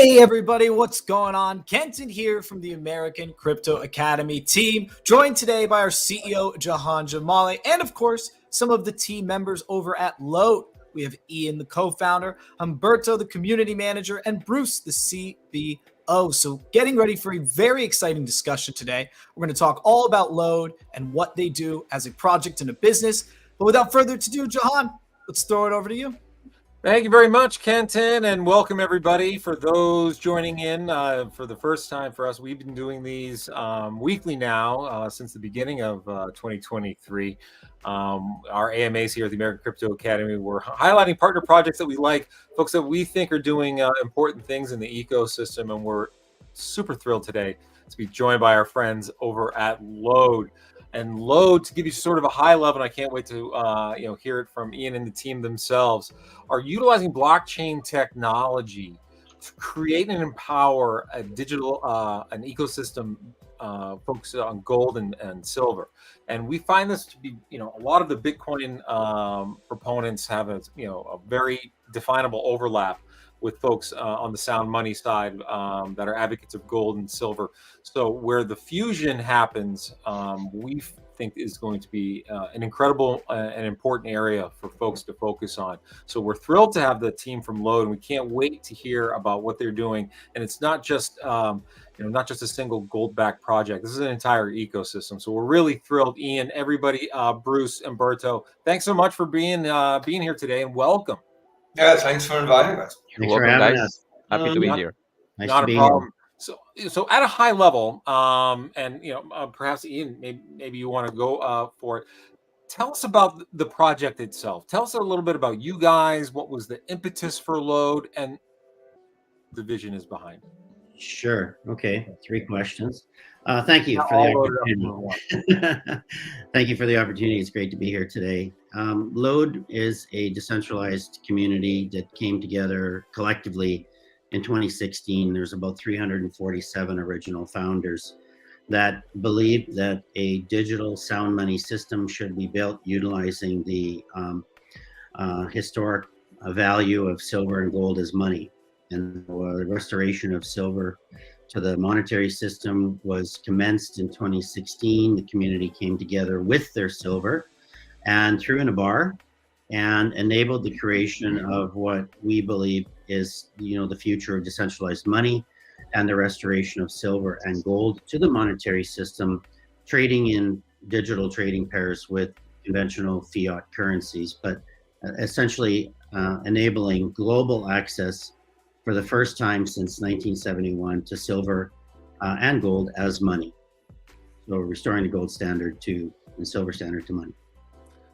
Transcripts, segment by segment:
Hey everybody, what's going on? Kenton here from the American Crypto Academy team, joined today by our CEO, Jahon Jamali, and of course, some of the team members over at LODE. We have Ian, the co-founder, Humberto, the community manager, and Bruce, the CBO. So getting ready for a very exciting discussion today. We're going to talk all about LODE and what they do as a project and a business. But without further ado, Jahon, let's throw it over to you. Thank you very much, Kenton, and welcome everybody. For those joining in for the first time for us, we've been doing these weekly now since the beginning of 2023. Our AMAs here at the American Crypto Academy, we're highlighting partner projects that we like, folks that we think are doing important things in the ecosystem, and we're super thrilled today to be joined by our friends over at LODE. And LODE, to give you sort of a high level, and I can't wait to hear it from Ian and the team themselves, are utilizing blockchain technology to create and empower a digital an ecosystem focused on gold and silver. And we find this to be, a lot of the Bitcoin proponents have a very definable overlap with folks on the sound money side that are advocates of gold and silver. So where the fusion happens, we think is going to be an incredible and important area for folks to focus on. So we're thrilled to have the team from LODE, and we can't wait to hear about what they're doing. And it's not just not just a single gold-backed project. This is an entire ecosystem. So we're really thrilled. Ian, everybody, Bruce, Humberto, thanks so much for being here today, and welcome. Yeah, thanks for inviting us. Thanks for having us. Happy to be here. Nice Not to be a problem. here. So at a high level, and perhaps Ian, maybe you want to go for it. Tell us about the project itself. Tell us a little bit about you guys. What was the impetus for LODE, and the vision is behind it? Sure. Okay. 3 questions. Thank you for the opportunity. Thank you for the opportunity. It's great to be here today. LODE is a decentralized community that came together collectively in 2016. There's about 347 original founders that believed that a digital sound money system should be built utilizing the historic value of silver and gold as money. And the restoration of silver to the monetary system was commenced in 2016. The community came together with their silver and threw in a bar and enabled the creation of what we believe is, the future of decentralized money and the restoration of silver and gold to the monetary system, trading in digital trading pairs with conventional fiat currencies, but essentially enabling global access for the first time since 1971 to silver and gold as money. So restoring the gold standard and silver standard to money.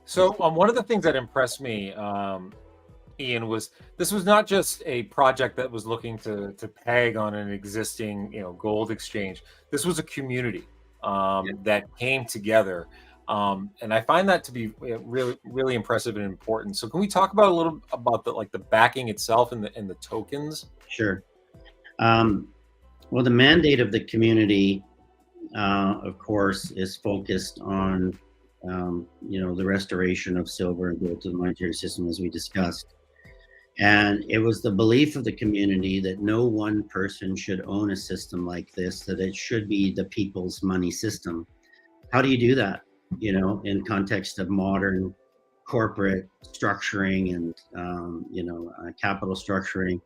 So one of the things that impressed me, Ian, was this was not just a project that was looking to peg on an existing gold exchange. This was a community that came together. And I find that to be really, really impressive and important. So can we talk about a little about the backing itself and the tokens? Sure. Well, the mandate of the community, of course, is focused on the restoration of silver and gold to the monetary system, as we discussed. And it was the belief of the community that no one person should own a system like this, that it should be the people's money system. How do you do that? In context of modern corporate structuring and, capital structuring.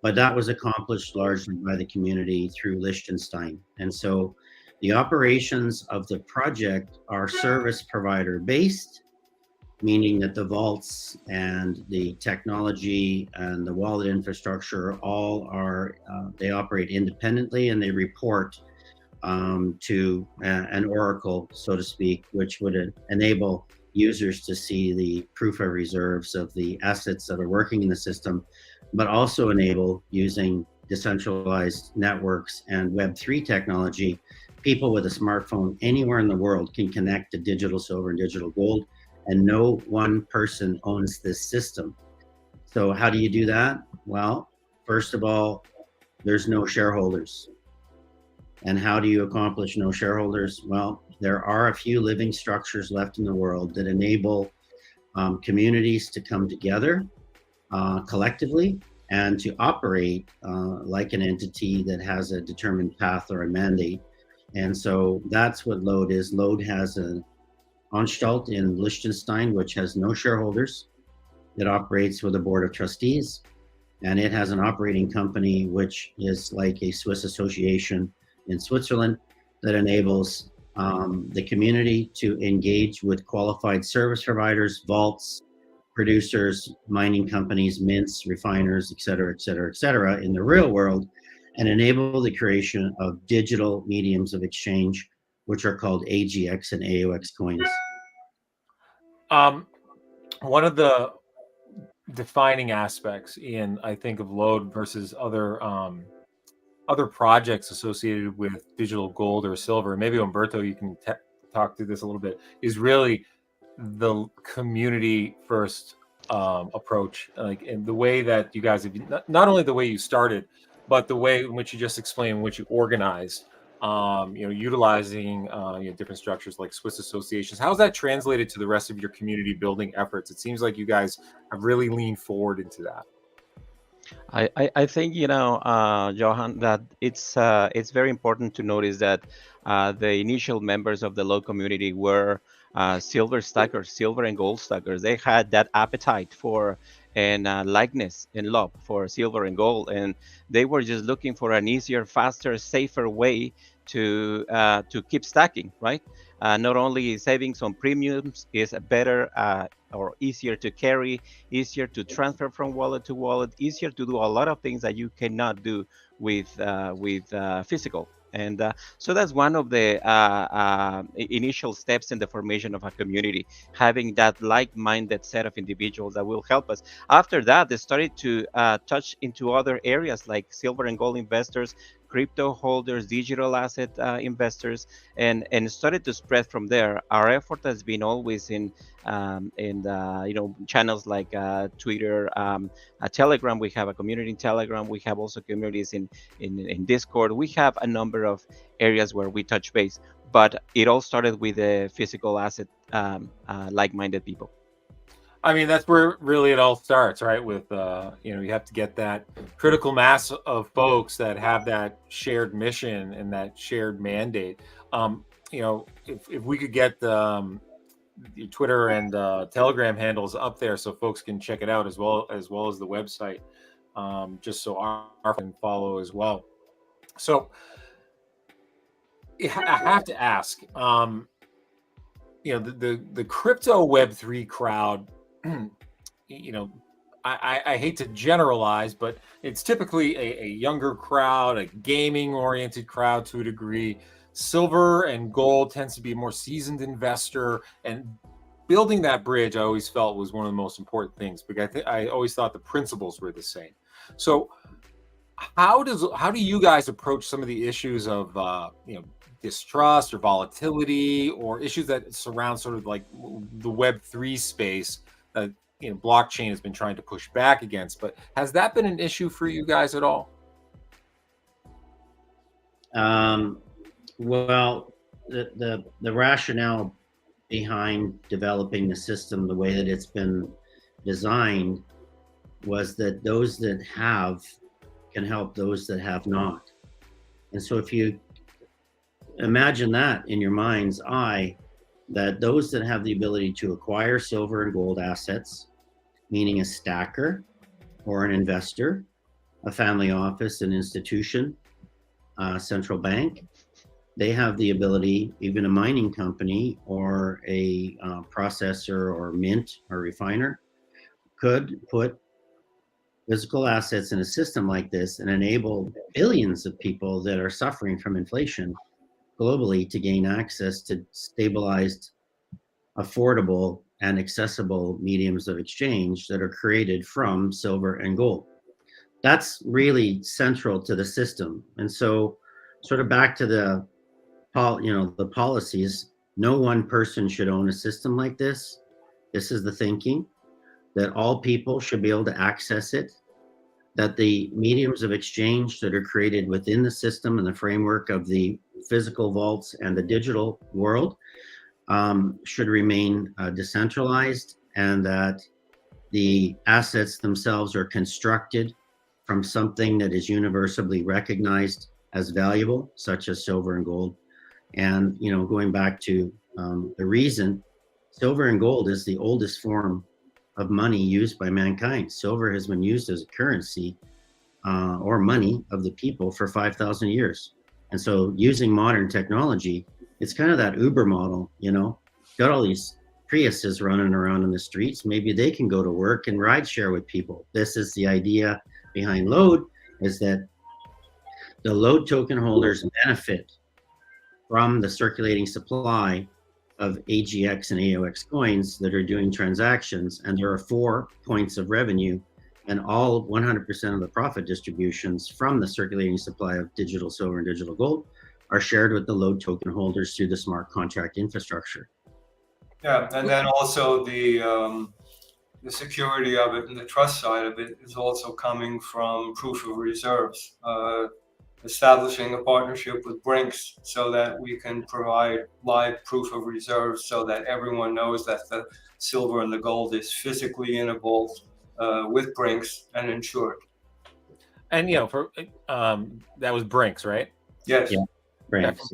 But that was accomplished largely by the community through Liechtenstein. And so the operations of the project are service provider based, meaning that the vaults and the technology and the wallet infrastructure they operate independently, and they report to an oracle, so to speak, which would enable users to see the proof of reserves of the assets that are working in the system, but also enable, using decentralized networks and Web3 technology, people with a smartphone anywhere in the world can connect to digital silver and digital gold, and no one person owns this system. So how do you do that? Well, first of all, there's no shareholders. And how do you accomplish no shareholders? Well, there are a few living structures left in the world that enable communities to come together collectively and to operate like an entity that has a determined path or a mandate. And so that's what LODE is. LODE has an Anstalt in Liechtenstein, which has no shareholders. It operates with a board of trustees, and it has an operating company, which is like a Swiss association in Switzerland that enables the community to engage with qualified service providers, vaults, producers, mining companies, mints, refiners, et cetera, et cetera, et cetera, in the real world, and enable the creation of digital mediums of exchange, which are called AGX and AOX coins. One of the defining aspects in, I think, of LODE versus other projects associated with digital gold or silver, maybe Humberto, you can talk through this a little bit, is really the community first approach, like, and the way that you guys have, not only the way you started, but the way in which you just explained, in which you organized, utilizing different structures like Swiss associations. How's that translated to the rest of your community building efforts? It seems like you guys have really leaned forward into that. I think Johan, that it's very important to notice that the initial members of the LODE community were silver stackers, silver and gold stackers. They had that appetite for and likeness and love for silver and gold, and they were just looking for an easier, faster, safer way to keep stacking, right? Not only saving some premiums is better or easier to carry, easier to transfer from wallet to wallet, easier to do a lot of things that you cannot do with physical. And so that's one of the initial steps in the formation of a community, having that like-minded set of individuals that will help us. After that, they started to touch into other areas like silver and gold investors, crypto holders, digital asset investors, and started to spread from there. Our effort has been always in channels like Twitter, Telegram. We have a community in Telegram. We have also communities in Discord. We have a number of areas where we touch base, but it all started with the physical asset like-minded people. I mean, that's where really it all starts, right? With you have to get that critical mass of folks that have that shared mission and that shared mandate. If we could get your Twitter and Telegram handles up there so folks can check it out as well as the website, just so our can follow as well. So I have to ask, the crypto Web3 crowd. I hate to generalize, but it's typically a younger crowd, a gaming oriented crowd to a degree. Silver and gold tends to be a more seasoned investor, and building that bridge I always felt was one of the most important things, because I always thought the principles were the same. So how do you guys approach some of the issues of distrust or volatility, or issues that surround sort of like the Web3 space that blockchain has been trying to push back against? But has that been an issue for you guys at all? Well, the rationale behind developing the system the way that it's been designed was that those that have can help those that have not. And so if you imagine that in your mind's eye, that those that have the ability to acquire silver and gold assets, meaning a stacker or an investor, a family office, an institution, a central bank, they have the ability, even a mining company or a processor or mint or refiner could put physical assets in a system like this and enable billions of people that are suffering from inflation globally to gain access to stabilized, affordable, and accessible mediums of exchange that are created from silver and gold. That's really central to the system. And so sort of back to the policies, no one person should own a system like this. This is the thinking, that all people should be able to access it, that the mediums of exchange that are created within the system and the framework of the physical vaults and the digital world should remain decentralized, and that the assets themselves are constructed from something that is universally recognized as valuable, such as silver and gold. And, you know, going back to the reason, silver and gold is the oldest form of money used by mankind. Silver has been used as a currency or money of the people for 5,000 years. And so using modern technology, it's kind of that Uber model, you know, got all these Priuses running around in the streets. Maybe they can go to work and ride share with people. This is the idea behind LODE, is that the LODE token holders benefit from the circulating supply of AGX and AOX coins that are doing transactions. And there are 4 points of revenue, and all 100% of the profit distributions from the circulating supply of digital silver and digital gold are shared with the LODE token holders through the smart contract infrastructure. Yeah, and then also the security of it and the trust side of it is also coming from proof of reserves. Establishing a partnership with Brinks so that we can provide live proof of reserves so that everyone knows that the silver and the gold is physically in a vault with Brinks and insured. And, you know, for that was Brinks, right? Yes. Yeah. Brinks.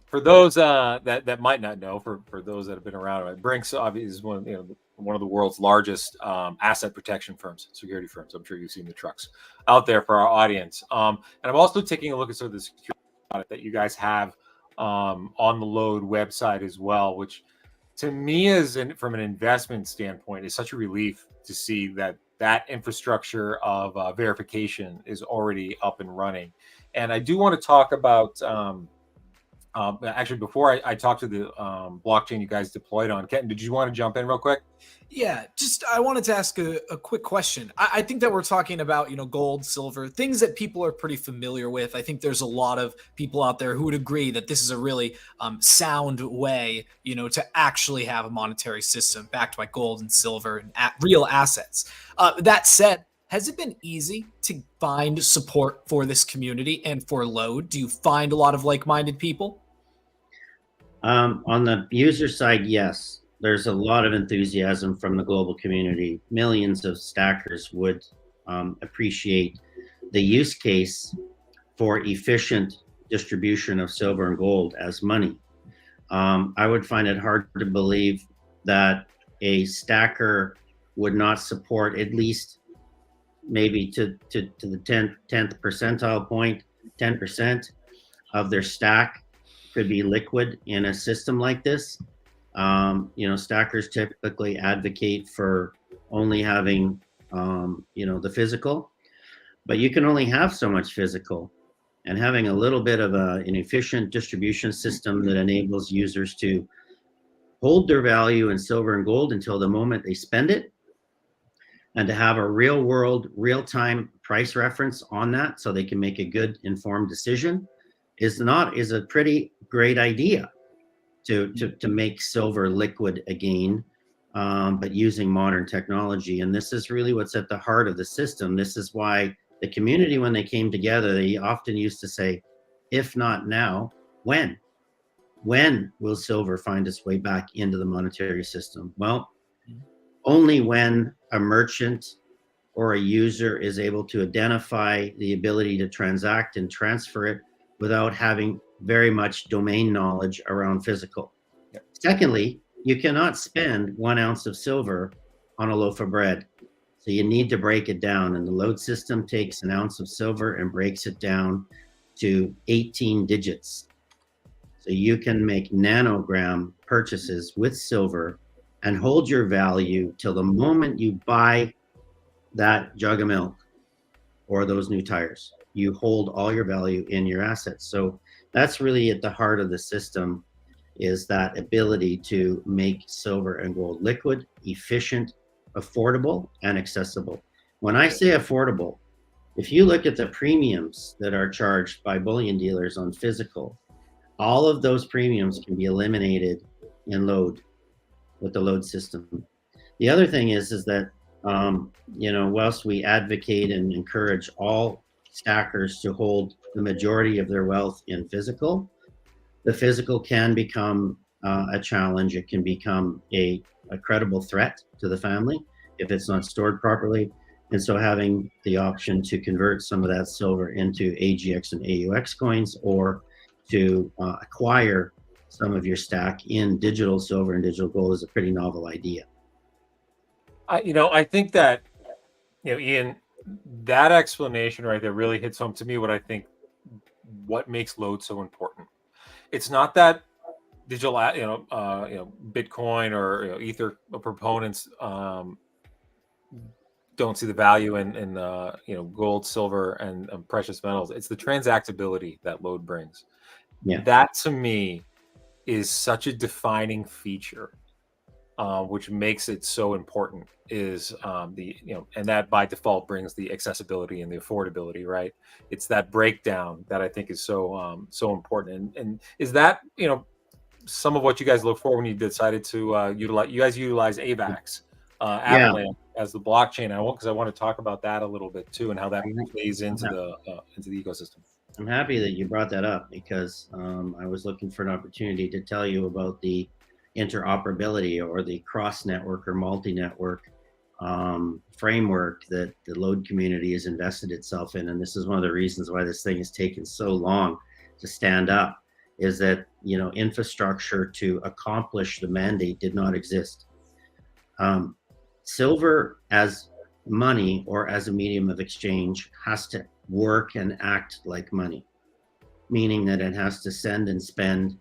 For those that might not know, for those that have been around, Brinks obviously is one of the world's largest asset protection firms, security firms. I'm sure you've seen the trucks out there for our audience. And I'm also taking a look at some of the security product that you guys have on the LODE website as well, which to me is, from an investment standpoint, is such a relief to see that infrastructure of verification is already up and running. And I do want to talk about actually, before I talk to the blockchain you guys deployed on, Kenton, did you want to jump in real quick? Yeah, just I wanted to ask a quick question. I think that we're talking about, gold, silver, things that people are pretty familiar with. I think there's a lot of people out there who would agree that this is a really sound way, to actually have a monetary system backed by gold and silver and real assets. That said, has it been easy to find support for this community and for LODE? Do you find a lot of like-minded people? On the user side, yes. There's a lot of enthusiasm from the global community. Millions of stackers would appreciate the use case for efficient distribution of silver and gold as money. I would find it hard to believe that a stacker would not support at least maybe to the 10th percentile point, 10% of their stack could be liquid in a system like this. Stackers typically advocate for only having, the physical, but you can only have so much physical, and having a little bit of an efficient distribution system that enables users to hold their value in silver and gold until the moment they spend it, and to have a real world, real-time price reference on that so they can make a good informed decision is a pretty great idea to make silver liquid again, but using modern technology. And this is really what's at the heart of the system. This is why the community, when they came together, they often used to say, if not now, when? When will silver find its way back into the monetary system? Well, only when a merchant or a user is able to identify the ability to transact and transfer it without having very much domain knowledge around physical. Yep. Secondly, you cannot spend 1 ounce of silver on a loaf of bread. So you need to break it down, and the LODE system takes 1 ounce of silver and breaks it down to 18 digits. So you can make nanogram purchases with silver and hold your value till the moment you buy that jug of milk or those new tires. You hold all your value in your assets. So that's really at the heart of the system, is that ability to make silver and gold liquid, efficient, affordable, and accessible. When I say affordable, if you look at the premiums that are charged by bullion dealers on physical, all of those premiums can be eliminated in LODE with the LODE system. The other thing is that, whilst we advocate and encourage all stackers to hold the majority of their wealth in physical, the physical can become a challenge. It can become a credible threat to the family if it's not stored properly. And so having the option to convert some of that silver into AGX and AUX coins, or to acquire some of your stack in digital silver and digital gold, is a pretty novel idea. I think that, Ian, that explanation right there really hits home to me what makes LODE so important. It's not that digital, Bitcoin or Ether proponents don't see the value in gold, silver, and precious metals. It's the transactability that LODE brings. Yeah. That to me is such a defining feature, which makes it so important. Is and that by default brings the accessibility and the affordability, right? It's that breakdown that I think is so important. And is that some of what you guys look for when you decided to utilize AVAX, Avalanche as the blockchain? I want to talk about that a little bit too, and how that plays into the ecosystem. I'm happy that you brought that up, because I was looking for an opportunity to tell you about the interoperability, or the cross-network or multi-network framework that the LODE community has invested itself in. And this is one of the reasons why this thing has taken so long to stand up, is that infrastructure to accomplish the mandate did not exist. Silver as money, or as a medium of exchange, has to work and act like money, meaning that it has to send and spend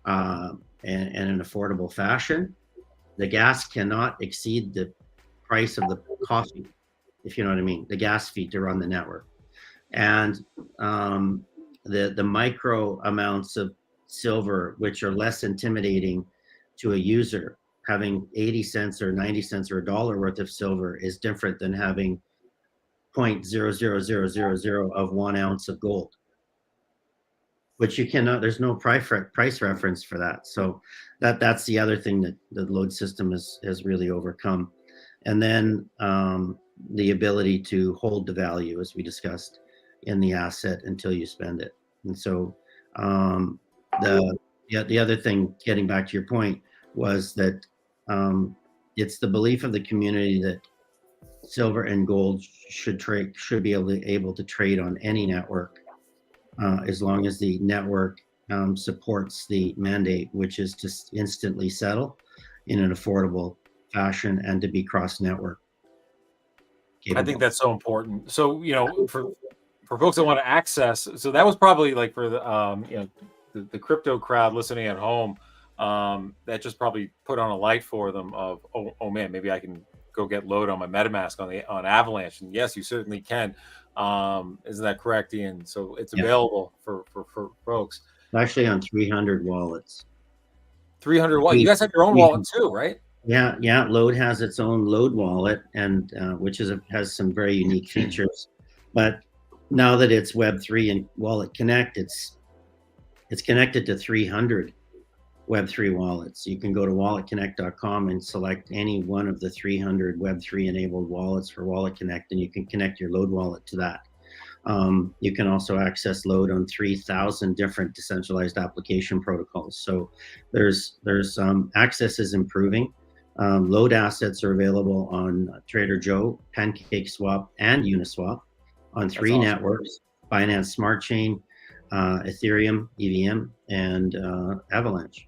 in an affordable fashion. The gas cannot exceed the price of the coffee, if you know what I mean, the gas fee to run the network. And the micro amounts of silver, which are less intimidating to a user, having 80 cents or 90 cents or $1 worth of silver, is different than having 0.00000 of 1 ounce of gold, which you cannot, there's no price reference for that. So that's the other thing that the LODE system has really overcome. And then the ability to hold the value, as we discussed, in the asset until you spend it. And so the other thing, getting back to your point, was that it's the belief of the community that silver and gold should be able to trade on any network, as long as the network supports the mandate, which is to instantly settle in an affordable fashion and to be cross-network capable. I think that's so important. So for folks that want to access, so that was probably like for the crypto crowd listening at home, that just probably put on a light for them of, oh man, maybe I can go get LODE on my MetaMask on Avalanche. And yes, you certainly can. Isn't that correct, Ian? So it's available for folks. Actually on 300 wallets. 300 wallets. You guys have your own wallet too, right? Yeah. LODE has its own LODE wallet, and which has some very unique features. But now that it's Web3 and Wallet Connect, it's connected to 300 Web3 wallets. You can go to walletconnect.com and select any one of the 300 Web3 enabled wallets for Wallet Connect, and you can connect your LODE wallet to that. You can also access LODE on 3,000 different decentralized application protocols. So there's access is improving. LODE assets are available on Trader Joe, PancakeSwap, and Uniswap on 3 networks: Binance Smart Chain, Ethereum, EVM, and Avalanche.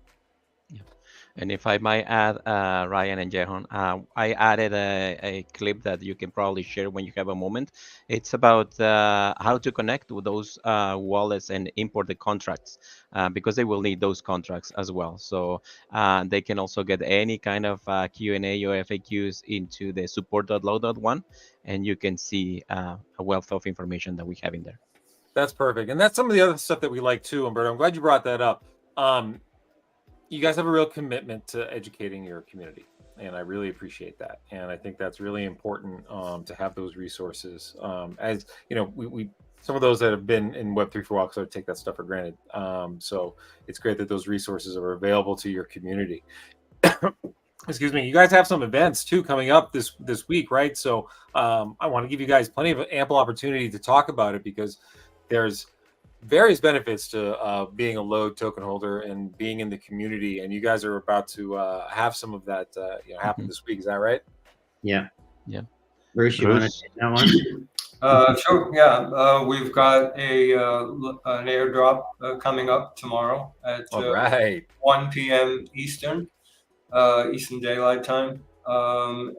And if I might add, Ryan and Jahon, I added a clip that you can probably share when you have a moment. It's about how to connect with those wallets and import the contracts, because they will need those contracts as well. So they can also get any kind of Q&A or FAQs into the support.lode.one, and you can see a wealth of information that we have in there. That's perfect. And that's some of the other stuff that we like too, Humberto. I'm glad you brought that up. You guys have a real commitment to educating your community, and I really appreciate that. And I think that's really important to have those resources. As we some of those that have been in Web3 for a while sort of take that stuff for granted. So it's great that those resources are available to your community. Excuse me. You guys have some events too coming up this week, right? So I want to give you guys plenty of ample opportunity to talk about it, because there's various benefits to being a LODE token holder and being in the community, and you guys are about to have some of that happen this week. Is that right? Yeah. Bruce, you want to Bruce? take that one? Sure, yeah. We've got an airdrop coming up tomorrow at All right. 1 p.m. Eastern Daylight Time.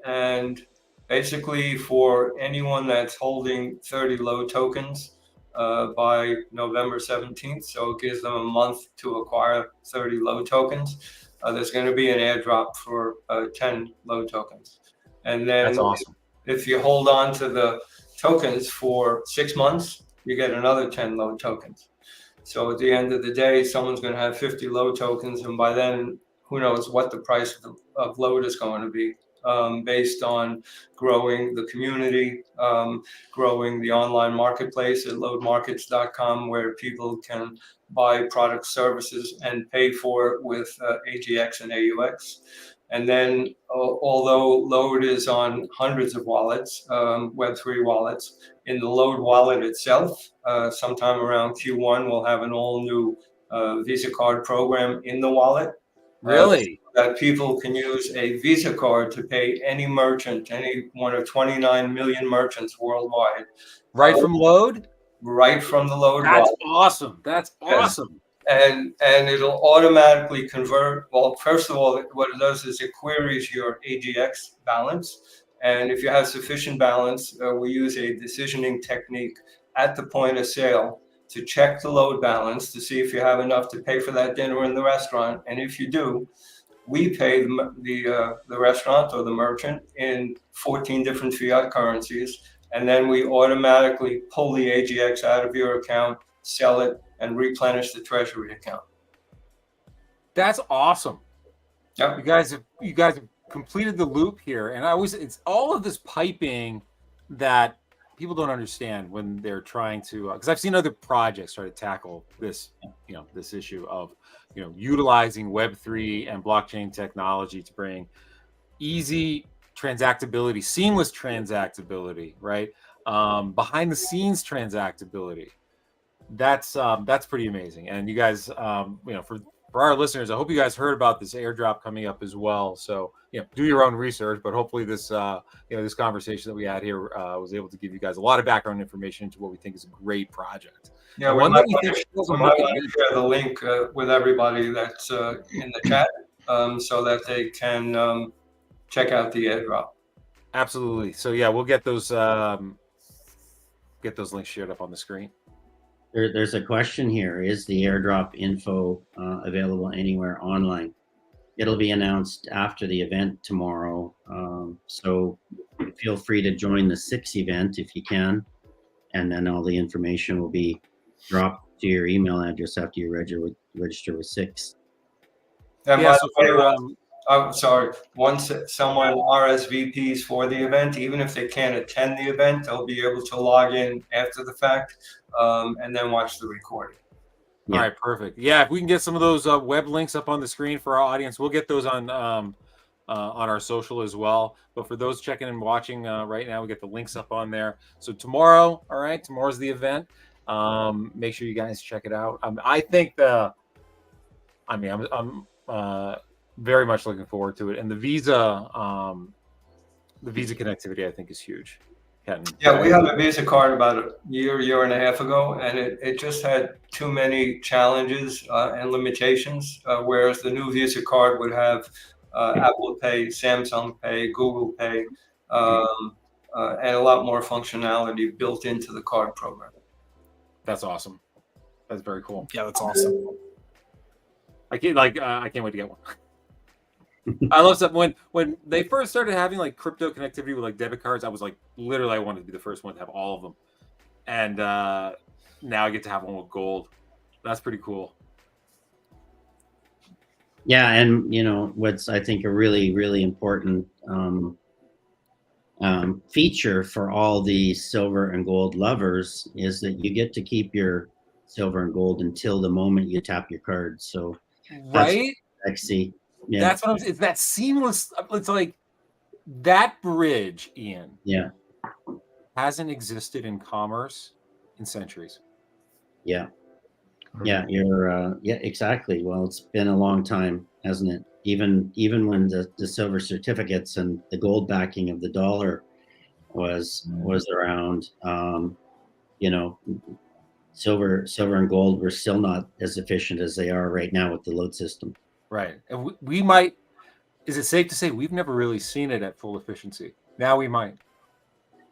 And basically, for anyone that's holding 30 LODE tokens by November 17th, so it gives them a month to acquire 30 LODE tokens, there's going to be an airdrop for 10 LODE tokens. And then That's awesome. if you hold on to the tokens for 6 months, you get another 10 LODE tokens. So at the end of the day, someone's going to have 50 LODE tokens, and by then, who knows what the price of LODE is going to be, based on growing the community, growing the online marketplace at lodemarkets.com, where people can buy product, services, and pay for it with AGX and AUX. And then, although LODE is on hundreds of wallets, Web3 wallets, in the LODE wallet itself, sometime around Q1, we'll have an all new Visa card program in the wallet. Really? That people can use a Visa card to pay any merchant, any one of 29 million merchants worldwide. Right from LODE? Right from the LODE That's wallet. awesome. That's awesome. And it'll automatically convert. Well, first of all, what it does is it queries your AGX balance. And if you have sufficient balance, we use a decisioning technique at the point of sale to check the LODE balance to see if you have enough to pay for that dinner in the restaurant. And if you do, we pay the restaurant or the merchant in 14 different fiat currencies. And then we automatically pull the AGX out of your account, sell it, and replenish the treasury account. That's awesome. Yep. You guys have completed the loop here, and it's all of this piping that people don't understand when they're trying to, because I've seen other projects try to tackle this, this issue of, utilizing Web3 and blockchain technology to bring easy transactability, seamless transactability, right? Behind the scenes transactability. That's pretty amazing. And you guys, for our listeners, I hope you guys heard about this airdrop coming up as well. So, do your own research, but hopefully this, this conversation that we had here was able to give you guys a lot of background information into what we think is a great project. Yeah, we might want to share the link with everybody that's in the chat, so that they can check out the airdrop. Absolutely. So yeah, we'll get those links shared up on the screen. There's a question here. Is the airdrop info available anywhere online? It'll be announced after the event tomorrow. So feel free to join the 6 event if you can. And then all the information will be dropped to your email address after you register with 6. And by the way, I'm sorry, once someone RSVPs for the event, even if they can't attend the event, they'll be able to log in after the fact and then watch the recording. Yeah. All right, perfect. Yeah, if we can get some of those web links up on the screen for our audience, we'll get those on our social as well. But for those checking and watching right now, we get the links up on there. So tomorrow, tomorrow's the event. Make sure you guys check it out. I think I'm very much looking forward to it, and the Visa connectivity I think is huge. Yeah, we have a Visa card about a year and a half ago, and it just had too many challenges and limitations, whereas the new Visa card would have Apple Pay, Samsung Pay, Google Pay, and a lot more functionality built into the card program. That's awesome. That's very cool. Yeah, that's awesome. I can't wait to get one. I love stuff when they first started having like crypto connectivity with like debit cards. I was like, literally, I wanted to be the first one to have all of them, and now I get to have one with gold. That's pretty cool. Yeah, and what's I think a really, really important feature for all the silver and gold lovers is that you get to keep your silver and gold until the moment you tap your card. So right, sexy. Yeah. That's what it's that seamless. It's like that bridge, Ian. Yeah, hasn't existed in commerce in centuries. Yeah. Yeah, exactly. Well, it's been a long time, hasn't it? Even when the silver certificates and the gold backing of the dollar was around, you know, silver and gold were still not as efficient as they are right now with the LODE system. Right. And we might, is it safe to say we've never really seen it at full efficiency? Now we might.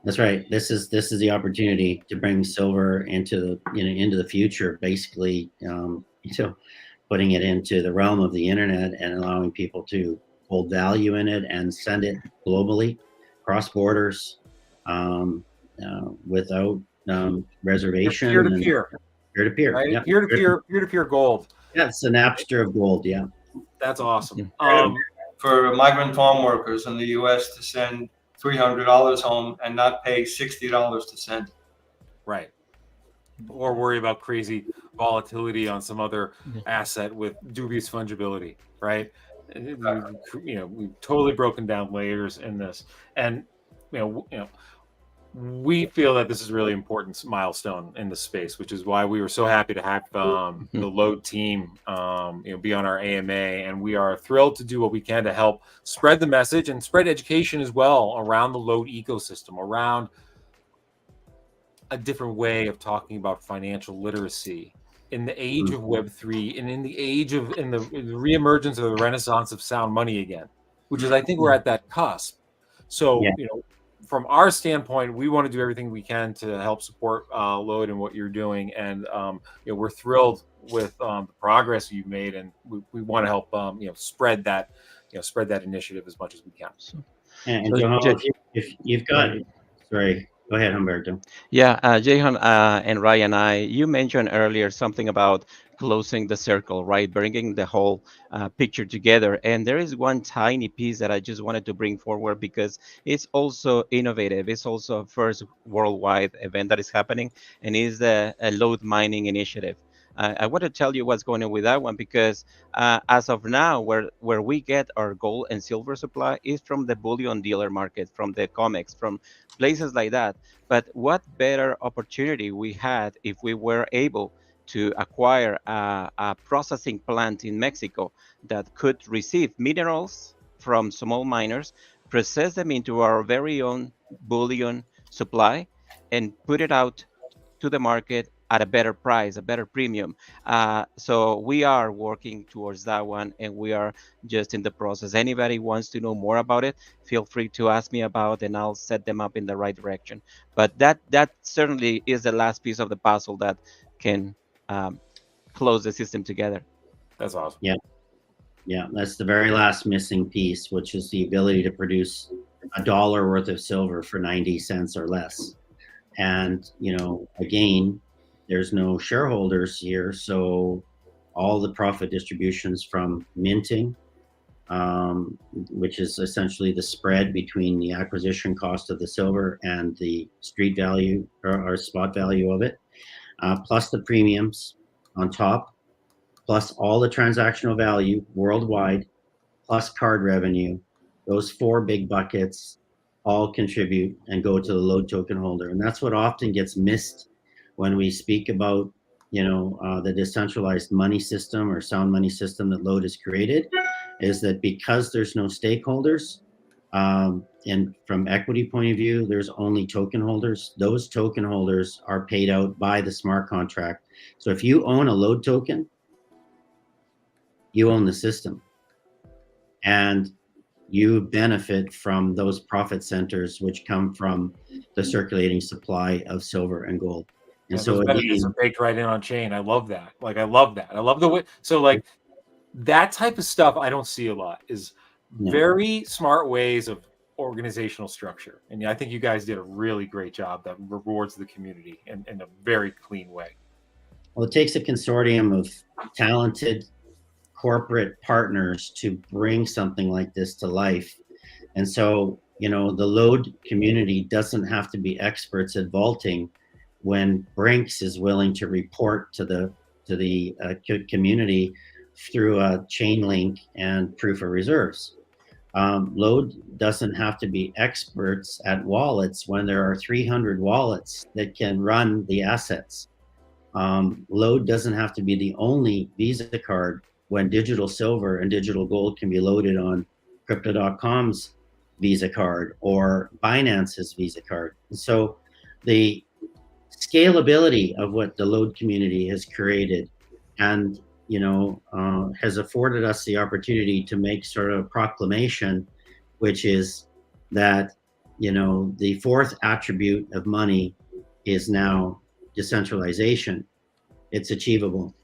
That's right. This is the opportunity to bring silver into the future, basically, putting it into the realm of the internet and allowing people to hold value in it and send it globally, cross borders, without reservation. Peer to peer. Peer to peer. Right? Yeah. Peer to peer gold. Yeah, it's an Napster of gold. Yeah. That's awesome. For migrant farm workers in the U.S. to send $300 home and not pay $60 to send. Right. Or worry about crazy volatility on some other asset with dubious fungibility, right? We've totally broken down layers in this, and we feel that this is a really important milestone in the space, which is why we were so happy to have the LODE team, be on our AMA, and we are thrilled to do what we can to help spread the message and spread education as well around the LODE ecosystem, around a different way of talking about financial literacy in the age of Web3 and in the age of the reemergence of the renaissance of sound money again, which is, I think we're at that cusp. So, from our standpoint, we want to do everything we can to help support LODE and what you're doing, and we're thrilled with the progress you've made, and we want to help spread that initiative as much as we can. And Jahon, if you've got, sorry, go ahead, Humberto. Yeah, Jahon and Ryan, you mentioned earlier something about closing the circle, right? Bringing the whole picture together. And there is one tiny piece that I just wanted to bring forward because it's also innovative. It's also a first worldwide event that is happening, and is the LODE mining initiative. I want to tell you what's going on with that one because as of now, where we get our gold and silver supply is from the bullion dealer market, from the COMEX, from places like that. But what better opportunity we had if we were able to acquire a processing plant in Mexico that could receive minerals from small miners, process them into our very own bullion supply, and put it out to the market at a better price, a better premium. So we are working towards that one, and we are just in the process. Anybody wants to know more about it, feel free to ask me about, and I'll set them up in the right direction. But that certainly is the last piece of the puzzle that can close the system together. That's awesome. Yeah, that's the very last missing piece, which is the ability to produce $1 worth of silver for 90 cents or less. And, again, there's no shareholders here, so all the profit distributions from minting, which is essentially the spread between the acquisition cost of the silver and the street value or spot value of it, plus the premiums on top, plus all the transactional value worldwide, plus card revenue. Those four big buckets all contribute and go to the LODE token holder. And that's what often gets missed when we speak about, the decentralized money system or sound money system that LODE has created, is that because there's no stakeholders, and from equity point of view, there's only token holders. Those token holders are paid out by the smart contract. So if you own a LODE token, you own the system. And you benefit from those profit centers, which come from the circulating supply of silver and gold. And so benefits are baked right in on chain. I love that. I love that. I love the way. So that type of stuff I don't see a lot. Is very smart ways of organizational structure. And I think you guys did a really great job that rewards the community in a very clean way. Well, it takes a consortium of talented corporate partners to bring something like this to life. And so, the LODE community doesn't have to be experts at vaulting when Brinks is willing to report to the community through a chain link and proof of reserves. LODE doesn't have to be experts at wallets when there are 300 wallets that can run the assets. LODE doesn't have to be the only Visa card when digital silver and digital gold can be loaded on Crypto.com's Visa card or Binance's Visa card. And so the scalability of what the LODE community has created and has afforded us the opportunity to make sort of a proclamation, which is that the fourth attribute of money is now decentralization. It's achievable.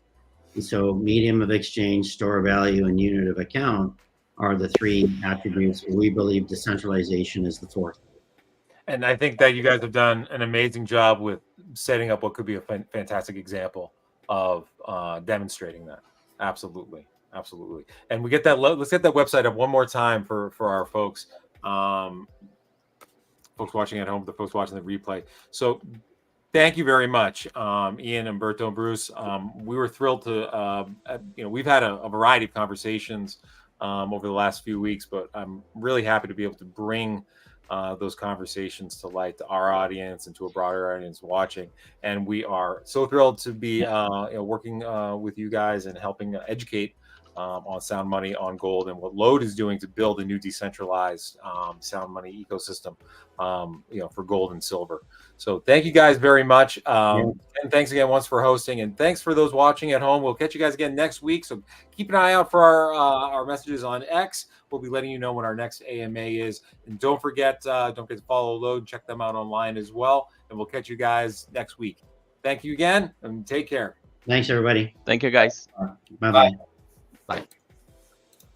And so medium of exchange, store of value, and unit of account are the three attributes. We believe decentralization is the fourth. And I think that you guys have done an amazing job with setting up what could be a fantastic example of demonstrating that. Absolutely. Absolutely. And we get that. Let's get that website up one more time for our folks, folks watching at home, the folks watching the replay. So thank you very much, Ian, Humberto, and Bruce. We were thrilled to, we've had a variety of conversations over the last few weeks, but I'm really happy to be able to bring those conversations to light to our audience and to a broader audience watching. And we are so thrilled to be working with you guys and helping educate on sound money, on gold, and what LODE is doing to build a new decentralized sound money ecosystem for gold and silver. So thank you guys very much. And thanks again once for hosting, and thanks for those watching at home. We'll catch you guys again next week. So keep an eye out for our messages on X. We'll be letting you know when our next AMA is. And don't forget to follow LODE. Check them out online as well. And we'll catch you guys next week. Thank you again, and take care. Thanks, everybody. Thank you, guys. Bye-bye. Bye.